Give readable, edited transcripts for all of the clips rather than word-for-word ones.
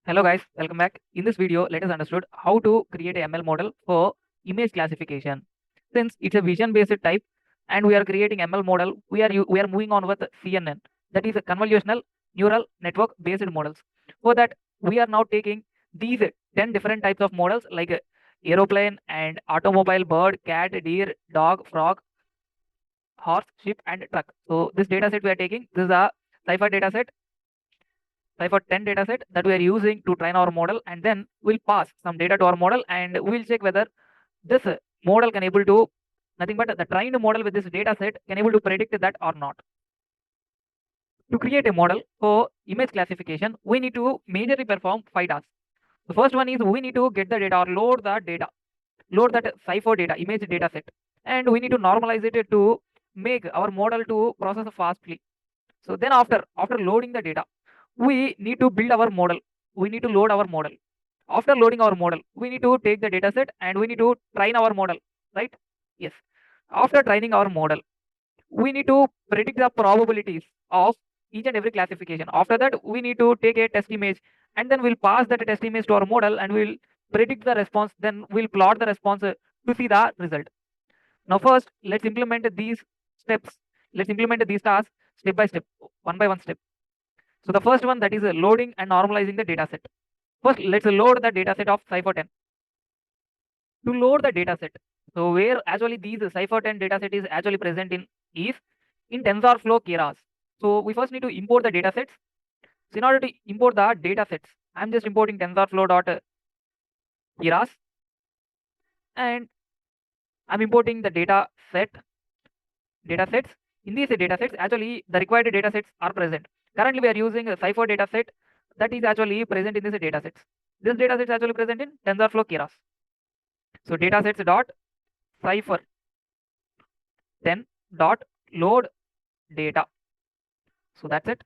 Hello guys, welcome back. In this video, let us understood how to create a ML model for image classification. Since it's a vision-based type and we are creating ML model, we are moving on with CNN, that is a convolutional neural network based models. For that, we are now taking these 10 different types of models like aeroplane and automobile, bird, cat, deer, dog, frog, horse, ship, and truck. So this data set we are taking, this is a cipher data set for 10 data set that we are using to train our model, and then we'll pass some data to our model and we'll check whether this model can able to nothing but the trained model with this data set can able to predict that or not. To create a model for image classification, we need to majorly perform 5 tasks. The first one is we need to get the data or load that cipher data, image data set, and we need to normalize it to make our model to process fastly. So then after loading the data, we need to build our model. We need to load our model. After loading our model, we need to take the data set and we need to train our model, right? Yes. After training our model, we need to predict the probabilities of each and every classification. After that, we need to take a test image and then we'll pass that test image to our model and we'll predict the response. Then we'll plot the response to see the result. Now, first, let's implement these steps. Let's implement these tasks step by step, one by one step. So the first one, that is loading and normalizing the data set. First, let's load the data set of Cipher 10. To load the data set, so where actually these Cipher 10 data set is actually present in is in TensorFlow Keras. So we first need to import the data sets. So in order to import the data sets, I'm just importing TensorFlow.keras and I'm importing the data sets. In these data sets, actually the required data sets are present. Currently, we are using a Cipher data set that is actually present in these data sets. This data set is actually present in TensorFlow Keras. So datasets dot cipher 10 dot load data. So that's it.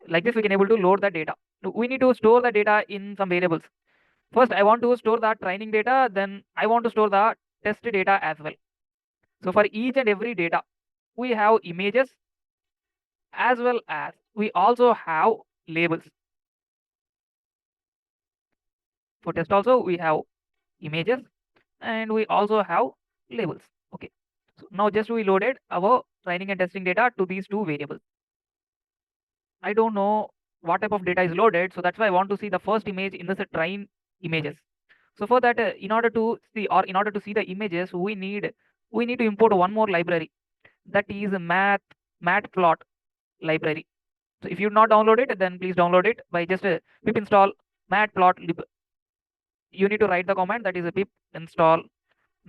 Like this, we can able to load the data. We need to store the data in some variables. First, I want to store the training data. Then I want to store the test data as well. So for each and every data, we have images as well as we also have labels. For test also, we have images and we also have labels. Okay. So now just we loaded our training and testing data to these two variables. I don't know what type of data is loaded, so that's why I want to see the first image in this train images. So for that, in order to see the images, we need to import one more library, that is matplot library. So if you not download it, then please download it by just pip install matplotlib. You need to write the command, that is a pip install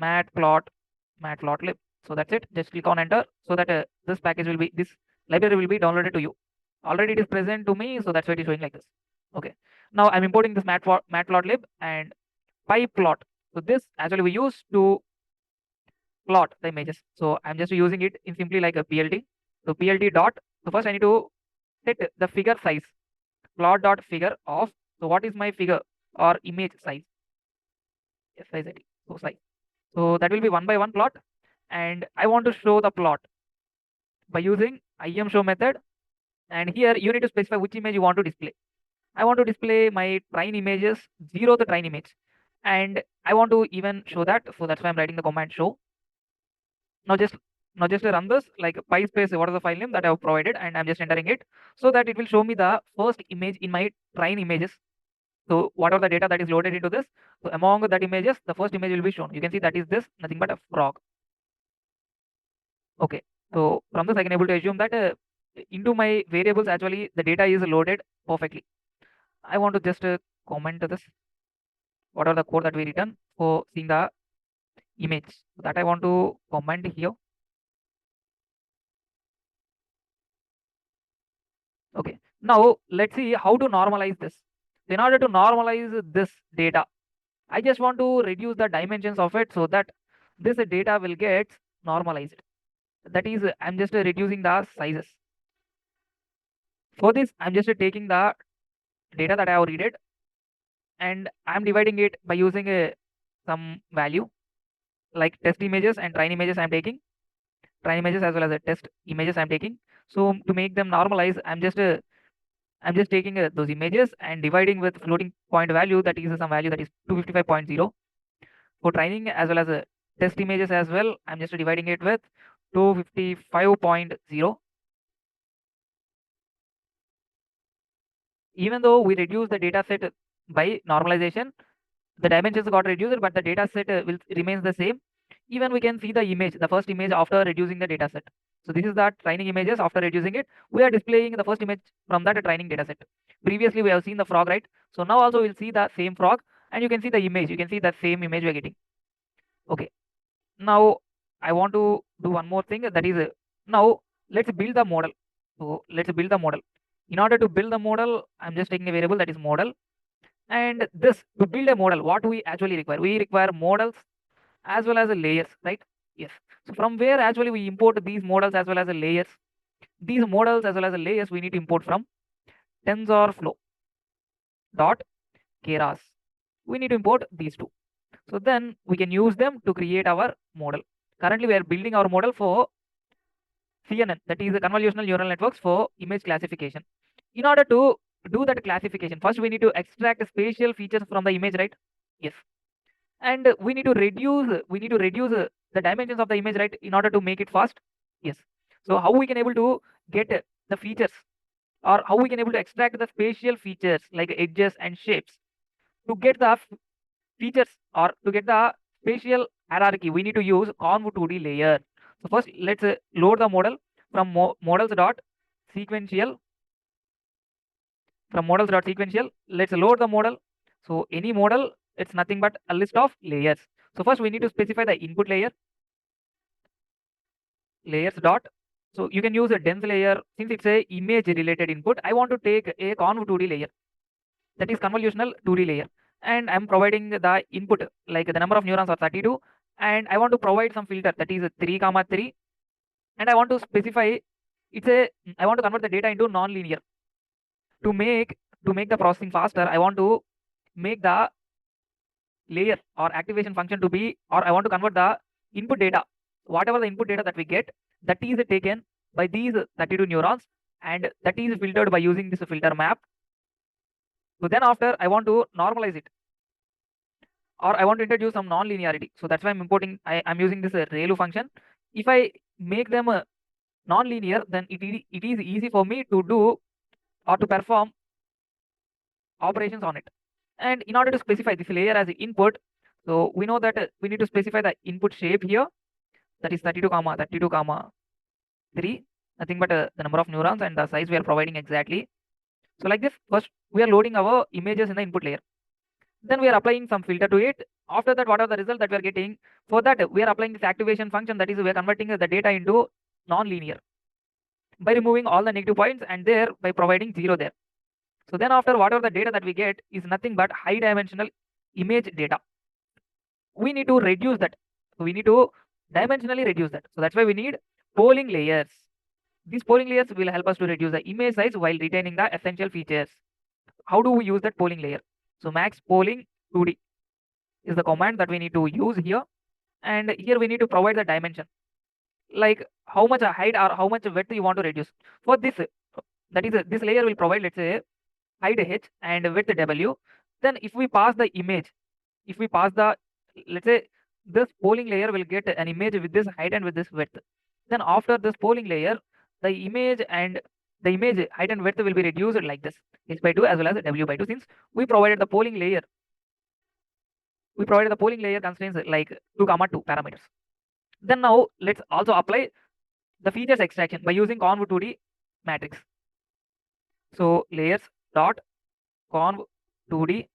matplotlib. So that's it. Just click on enter so that this library will be downloaded to you. Already it is present to me, so that's why it is showing like this. Okay. Now I'm importing this matplotlib and pyplot. So this actually we use to plot the images. So I'm just using it in simply like a PLT. So PLT dot. So first I need to set the figure size. Plot dot figure of. So what is my figure or image size? Yes, size. So size. So that will be one by one plot, and I want to show the plot by using imShow method. And here you need to specify which image you want to display. I want to display my train images, 0 the train image, and I want to even show that. So that's why I'm writing the command show. Now just run this like PySpace, what is the file name that I have provided, and I'm just entering it so that it will show me the first image in my train images. So whatever the data that is loaded into this, so among that images, the first image will be shown. You can see that is this, nothing but a frog. Okay. So from this, I can able to assume that into my variables, actually the data is loaded perfectly. I want to just comment this. What are the code that we written for seeing the image that I want to comment here. Okay. Now let's see how to normalize this. In order to normalize this data, I just want to reduce the dimensions of it so that this data will get normalized. That is, I'm just reducing the sizes. For this, I'm just taking the data that I have read it and I'm dividing it by using some value like test images and train images. I'm taking train images as well as test images I'm taking. So to make them normalize, I'm just I'm just taking those images and dividing with floating point value, that is some value that is 255.0. For training as well as test images as well, I'm just dividing it with 255.0. Even though we reduce the data set by normalization, the dimensions got reduced, but the data set will remains the same. Even we can see the image, the first image after reducing the data set. So this is the training images after reducing it. We are displaying the first image from that training data set. Previously we have seen the frog, right? So now also we'll see the same frog, and you can see the image. You can see the same image we are getting. Okay. Now I want to do one more thing, that is now let's build the model. So let's build the model. In order to build the model, I'm just taking a variable that is model. And this, to build a model, what we actually require? We require models as well as layers, right? Yes. So from where actually we import these models as well as layers? These models as well as layers we need to import from TensorFlow dot keras. We need to import these two. So then we can use them to create our model. Currently we are building our model for CNN, that is the convolutional neural networks for image classification. In order to do that classification, first we need to extract spatial features from the image, right? Yes. And we need to reduce the dimensions of the image, right, in order to make it fast. Yes. So how we can able to get the features, or how we can able to extract the spatial features like edges and shapes? To get the features or to get the spatial hierarchy, we need to use conv2d layer. So first let's load the model from models dot sequential. From models dot sequential, let's load the model. So any model, it's nothing but a list of layers. So first we need to specify the input layer, layers dot. So you can use a dense layer. Since it's a image related input, I want to take a conv2d layer, that is convolutional 2D layer, and I'm providing the input like the number of neurons are 32, and I want to provide some filter that is 3,3, and I want to specify I want to convert the data into non-linear. To make the processing faster, I want to make the layer or activation function to be, or I want to convert the input data, whatever the input data that we get, that is taken by these 32 neurons, and that is filtered by using this filter map. So then after I want to normalize it, or I want to introduce some non-linearity. So that's why I'm importing, I'm using this ReLU function. If I make them non-linear, then it is easy for me to do or to perform operations on it. And in order to specify this layer as input, so we know that we need to specify the input shape here, that is 32 comma 32 comma 3, nothing but the number of neurons and the size we are providing exactly. So like this, first we are loading our images in the input layer. Then we are applying some filter to it. After that, what are the results that we are getting? For that, we are applying this activation function, that is we are converting the data into non-linear by removing all the negative points and there by providing 0 there. So then after, whatever the data that we get is nothing but high dimensional image data. We need to reduce that. So we need to dimensionally reduce that. So that's why we need polling layers. These polling layers will help us to reduce the image size while retaining the essential features. How do we use that polling layer? So max polling 2D is the command that we need to use here. And here we need to provide the dimension, like how much height or how much width you want to reduce. For this, that is this layer will provide, let's say, height h and width w. Then if we pass the image, if we pass the, let's say, this polling layer will get an image with this height and with this width. Then after this polling layer, the image height and width will be reduced like this, h by 2 as well as w by 2, since we provided the polling layer. We provided the polling layer constraints like 2, 2 parameters. Then now let's also apply the features extraction by using conv2d matrix. So layers dot conv2d,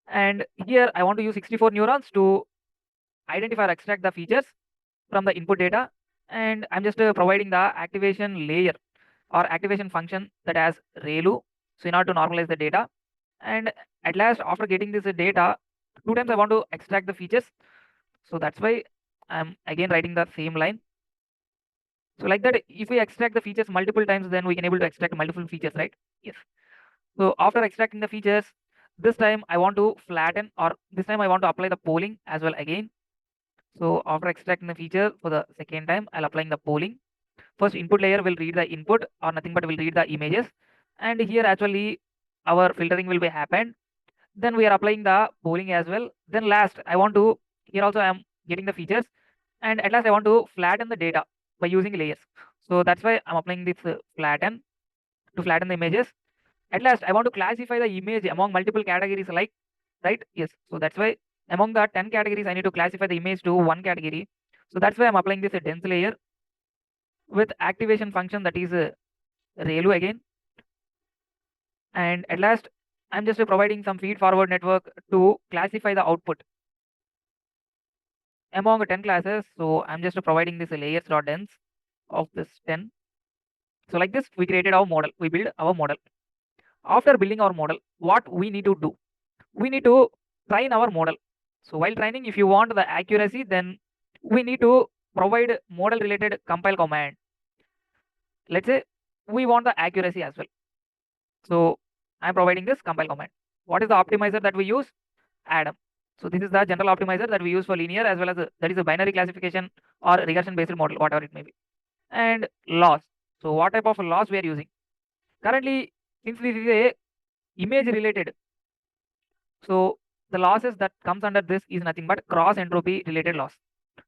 and here I want to use 64 neurons to identify or extract the features from the input data, and I'm just providing the activation layer or activation function that has ReLU. So in order to normalize the data, and at last after getting this data, 2 times I want to extract the features. So that's why I'm again writing the same line. So like that, if we extract the features multiple times, then we can able to extract multiple features, right? Yes. So after extracting the features, this time I want to flatten, or this time I want to apply the polling as well again. So after extracting the feature for the second time, I'll applying the polling. First input layer will read the input or nothing but will read the images, and here actually our filtering will be happened. Then we are applying the polling as well. Then last I want to, here also I am getting the features, and at last I want to flatten the data by using layers. So that's why I'm applying this flatten to flatten the images. At last I want to classify the image among multiple categories, like, right? Yes. So that's why among the 10 categories I need to classify the image to one category. So that's why I'm applying this dense layer with activation function, that is ReLU again. And at last I'm just providing some feed forward network to classify the output among 10 classes. So I'm just providing this layers.dense of this 10. So like this we created our model, we build our model. After building our model, what we need to do, we need to train our model. So while training, if you want the accuracy, then we need to provide model related compile command. Let's say we want the accuracy as well. So I'm providing this compile command. What is the optimizer that we use? Adam. So this is the general optimizer that we use for linear as well as that is a binary classification or regression based model, whatever it may be. And loss. So what type of loss we are using? Currently, since this is a image related, so the losses that comes under this is nothing but cross entropy related loss,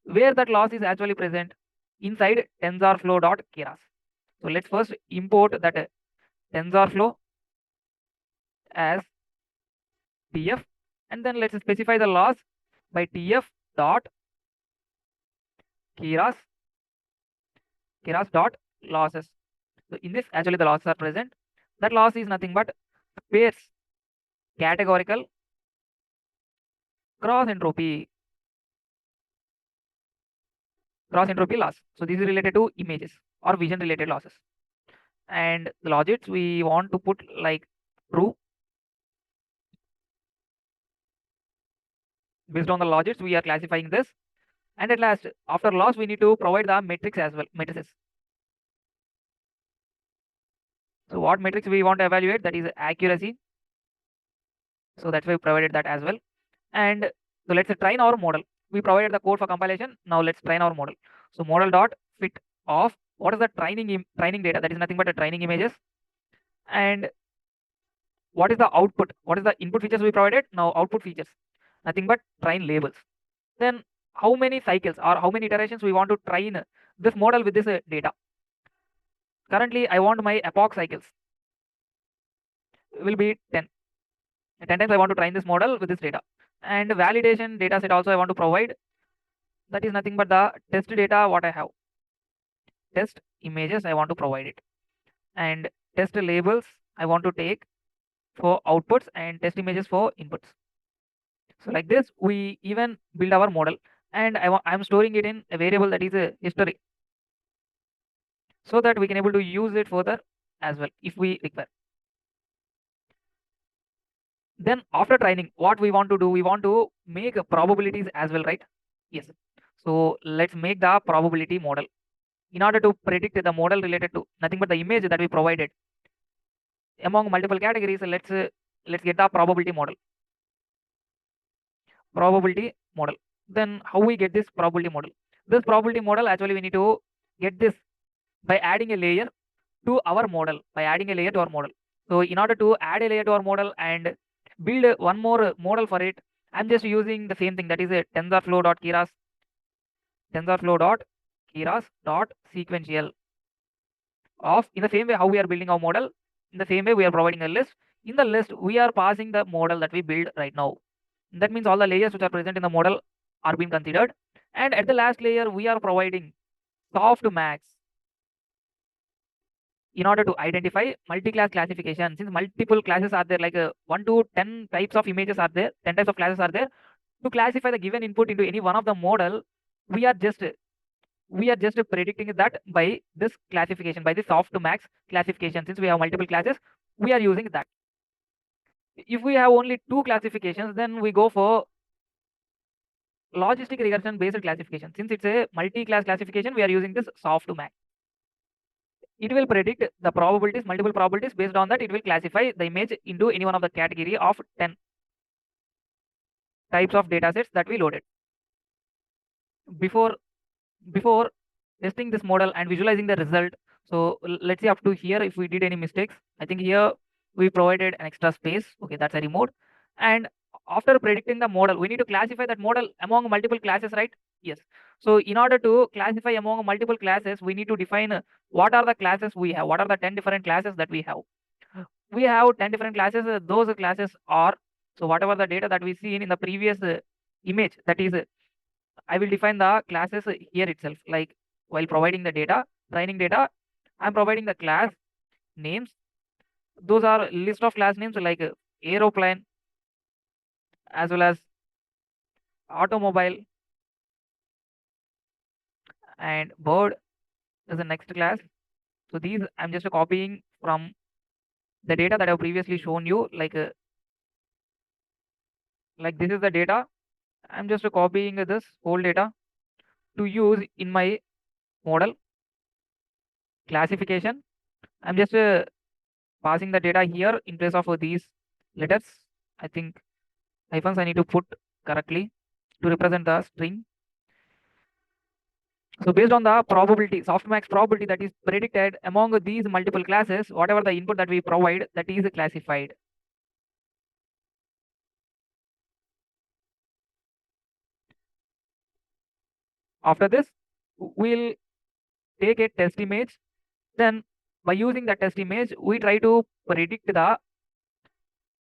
where that loss is actually present inside TensorFlow.keras. So let's first import that TensorFlow as TF, and then let's specify the loss by TF dot keras dot losses. So in this actually the losses are present. That loss is nothing but pairs categorical cross entropy loss. So this is related to images or vision related losses. And the logics we want to put like true. Based on the logics we are classifying this. And at last, after loss, we need to provide the metrics as well, matrices. So what metrics we want to evaluate? That is accuracy. So that's why we provided that as well. And so let's train our model. We provided the code for compilation. Now let's train our model. So model dot fit of what is the training data? That is nothing but a training images. And what is the output? What is the input features we provided? Now output features, nothing but train labels. Then how many cycles or how many iterations we want to train this model with this data? Currently, I want my epoch cycles will be 10. 10 times I want to train this model with this data. And validation data set also I want to provide. That is nothing but the test data what I have. Test images I want to provide it. And test labels I want to take for outputs and test images for inputs. So like this, we even build our model, and I'm storing it in a variable that is a history, so that we can able to use it further as well if we require. Then after training, what we want to do, we want to make probabilities as well, right? Yes. So let's make the probability model in order to predict the model related to nothing but the image that we provided among multiple categories. Let's get the probability model. Then how we get this probability model? This probability model actually we need to get this by adding a layer to our model. So in order to add a layer to our model and build one more model for it, I'm just using the same thing, that is a TensorFlow.keras dot sequential of, in the same way how we are building our model, in the same way we are providing a list. In the list we are passing the model that we build right now. That means all the layers which are present in the model are being considered, and at the last layer we are providing softmax in order to identify multi-class classification. Since multiple classes are there, like 1 to 10 types of images are there, 10 types of classes are there, to classify the given input into any one of the model, we are just predicting that by this classification, by the softmax classification. Since we have multiple classes, we are using that. If we have only two classifications, then we go for logistic regression based classification. Since it's a multi-class classification, we are using this softmax. It will predict the probabilities, multiple probabilities. Based on that, it will classify the image into any one of the category of 10 types of data sets that we loaded. Before testing this model and visualizing the result. So let's see up to here if we did any mistakes. I think here we provided an extra space. Okay, that's a remote. And after predicting the model, we need to classify that model among multiple classes, right? Yes. So in order to classify among multiple classes, we need to define what are the classes we have. What are the 10 different classes that we have? We have 10 different classes. Those classes are, so whatever the data that we see in the previous image, that is, I will define the classes here itself. Like while providing the data, training data, I'm providing the class names. Those are list of class names like aeroplane as well as automobile and bird is the next class. So these I'm just copying from the data that I've previously shown you. Like this is the data. I'm just copying this whole data to use in my model classification. I'm just passing the data here in place of these letters. I think hyphens I need to put correctly to represent the string. So based on the probability, softmax probability that is predicted among these multiple classes, whatever the input that we provide, that is classified. After this, we'll take a test image. Then by using the test image, we try to predict the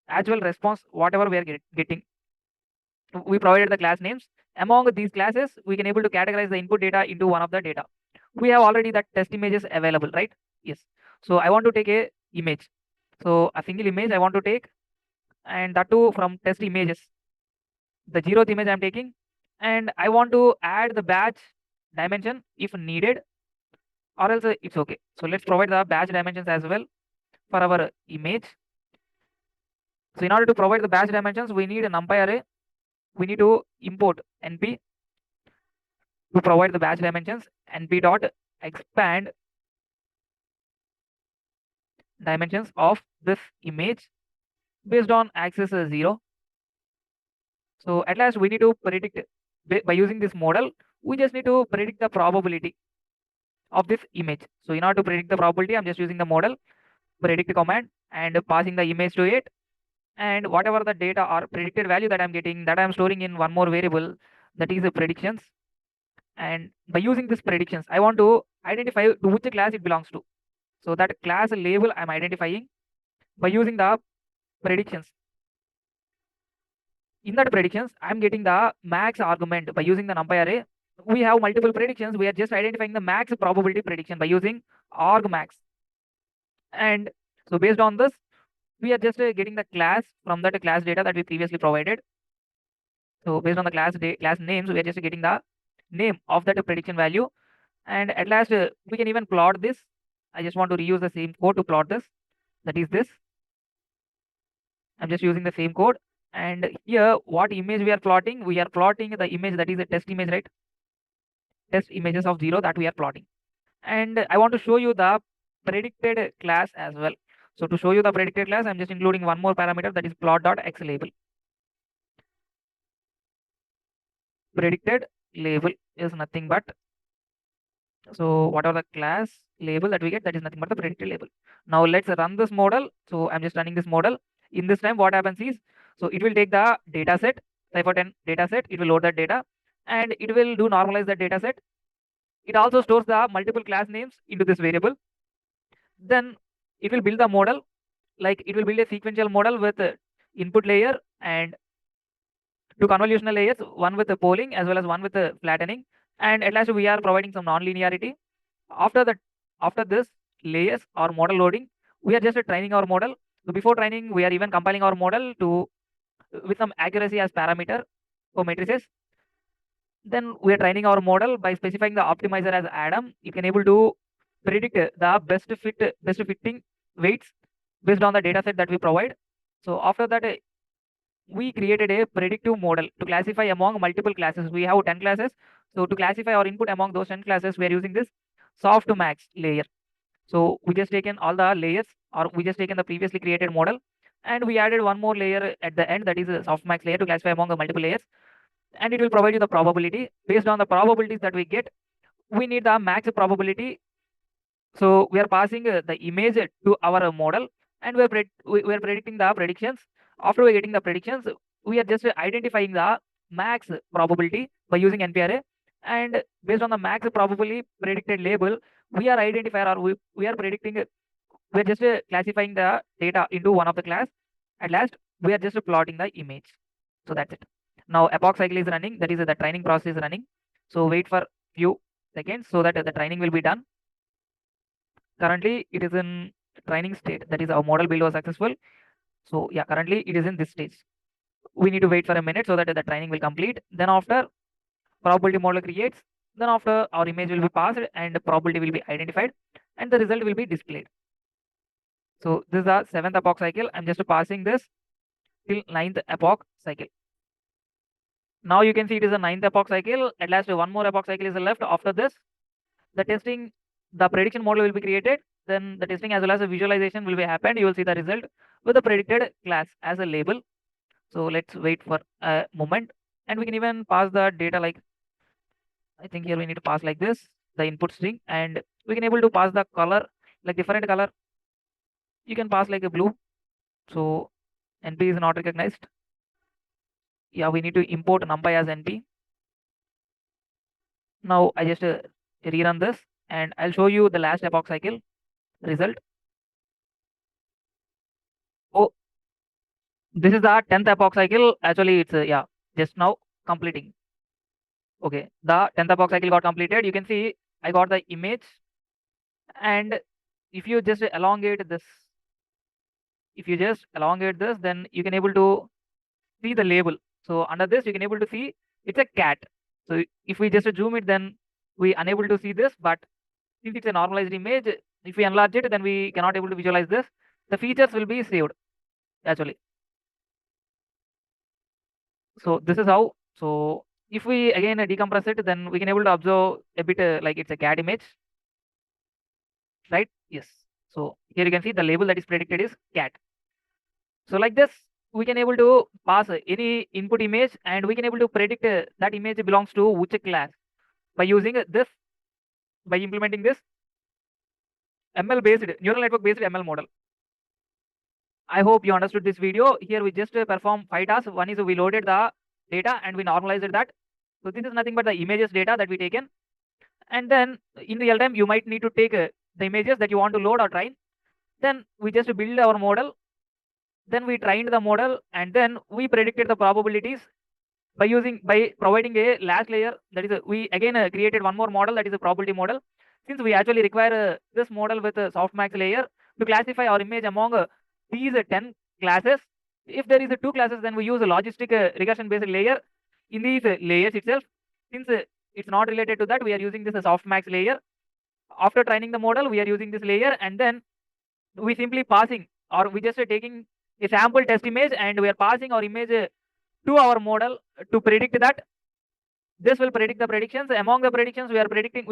actual response, whatever we are getting. We provided the class names. Among these classes, we can able to categorize the input data into one of the data. We have already that test images available, right? Yes. So I want to take a image. So a single image I want to take, and that too from test images. The 0th image I'm taking, and I want to add the batch dimension if needed, or else it's okay. So let's provide the batch dimensions as well for our image. So in order to provide the batch dimensions, we need a numpy array. We need to import np to provide the batch dimensions. Np dot expand dimensions of this image based on axis 0. So at last we need to predict by using this model. We just need to predict the probability of this image. So in order to predict the probability, I'm just using the model predict command and passing the image to it. And whatever the data or predicted value that I'm getting, that I'm storing in one more variable, that is the predictions. And by using this predictions, I want to identify to which class it belongs to. So that class label I'm identifying by using the predictions. In that predictions, I'm getting the max argument by using the numpy array. We have multiple predictions. We are just identifying the max probability prediction by using argmax. And so based on this, we are just getting the class from that class data that we previously provided. So based on the class names, we are just getting the name of that prediction value. And at last, we can even plot this. I just want to reuse the same code to plot this. That is this. I'm just using the same code. And here, what image we are plotting? We are plotting the image that is a test image, right? Test images of 0 that we are plotting. And I want to show you the predicted class as well. So to show you the predicted class, I'm just including one more parameter, that is plot.xLabel. Predicted label is nothing but, so what are the class label that we get, that is nothing but the predicted label. Now let's run this model. So I'm just running this model. In this time, what happens is, so it will take the data set, Cypher10 data set, it will load that data, and it will do normalize that data set. It also stores the multiple class names into this variable. Then it will build the model, like it will build a sequential model with input layer and two convolutional layers, one with the polling as well as one with the flattening. And at last we are providing some non-linearity. After this layers or model loading, we are just training our model. So before training, we are even compiling our model to with some accuracy as parameter for matrices. Then we are training our model by specifying the optimizer as Adam. You can able to predict the best fitting weights based on the data set that we provide. So after that, we created a predictive model to classify among multiple classes. We have 10 classes. So to classify our input among those 10 classes, we are using this softmax layer. So we just taken all the layers, or we just taken the previously created model, and we added one more layer at the end, that is a softmax layer, to classify among the multiple layers. And it will provide you the probability. Based on the probabilities that we get, we need the max probability. So we are passing the image to our model, and we are predicting the predictions. After we getting the predictions, we are just identifying the max probability by using NP-array, and based on the max probability predicted label, we are identifying, or we are predicting. We are just classifying the data into one of the class. At last, we are just plotting the image. So that's it. Now epoch cycle is running. That is the training process is running. So wait for few seconds so that the training will be done. Currently, it is in training state. That is our model build was successful. So yeah, currently it is in this stage. We need to wait for a minute so that the training will complete. Then after probability model creates, then after our image will be passed and the probability will be identified and the result will be displayed. So this is the 7th epoch cycle. I'm just passing this till 9th epoch cycle. Now you can see it is a 9th epoch cycle. At last one more epoch cycle is left. After this, the testing, the prediction model will be created. Then the testing as well as the visualization will be happened. You will see the result with the predicted class as a label. So let's wait for a moment, and we can even pass the data like, I think here we need to pass like this, the input string, and we can able to pass the color like different color. You can pass like a blue. So NP is not recognized. Yeah, we need to import numpy as NP. Now I just rerun this and I'll show you the last epoch cycle result. Oh, this is the 10th epoch cycle. Actually, it's yeah, just now completing. Okay, the 10th epoch cycle got completed. You can see I got the image, and if you just elongate this, then you can able to see the label. So under this, you can able to see it's a cat. So if we just zoom it, then we unable to see this. But since it's a normalized image, if we enlarge it, then we cannot able to visualize this. The features will be saved actually. So this is how. So if we again decompress it, then we can able to observe a bit like it's a cat image, right? Yes. So here you can see the label that is predicted is cat. So like this, we can able to pass any input image and we can able to predict that image belongs to which class by using this, by implementing this ML based neural network based ML model. I hope you understood this video. Here we just perform 5 tasks. One is we loaded the data and we normalized that. So this is nothing but the images data that we taken. And then in real time, you might need to take the images that you want to load or train. Then we just build our model. Then we trained the model and then we predicted the probabilities by providing a last layer. That is we again created one more model that is a probability model. Since we actually require this model with a softmax layer to classify our image among these 10 classes. If there is 2 classes, then we use a logistic regression based layer in these layers itself. Since it's not related to that, we are using this softmax layer. After training the model, we are using this layer and then we simply passing, or we just taking a sample test image and we are passing our image to our model to predict that. This will predict the predictions. Among the predictions, we are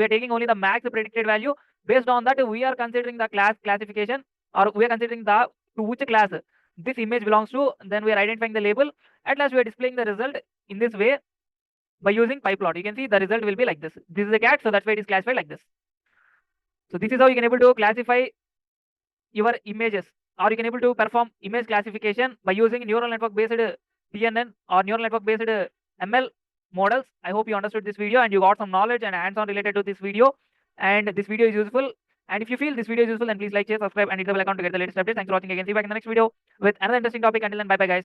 taking only the max predicted value. Based on that, we are considering the class classification, or we are considering the to which class this image belongs to. Then we are identifying the label. At last, we are displaying the result in this way by using pyplot. You can see the result will be like this. This is a cat, so that's why it is classified like this. So this is how you can able to classify your images, or you can able to perform image classification by using neural network based CNN or neural network based ML models. I hope you understood this video and you got some knowledge and hands-on related to this video. And this video is useful. And if you feel this video is useful, then please like, share, subscribe, and hit the bell icon to get the latest updates. Thanks for watching again. See you back in the next video with another interesting topic. Until then, bye bye, guys.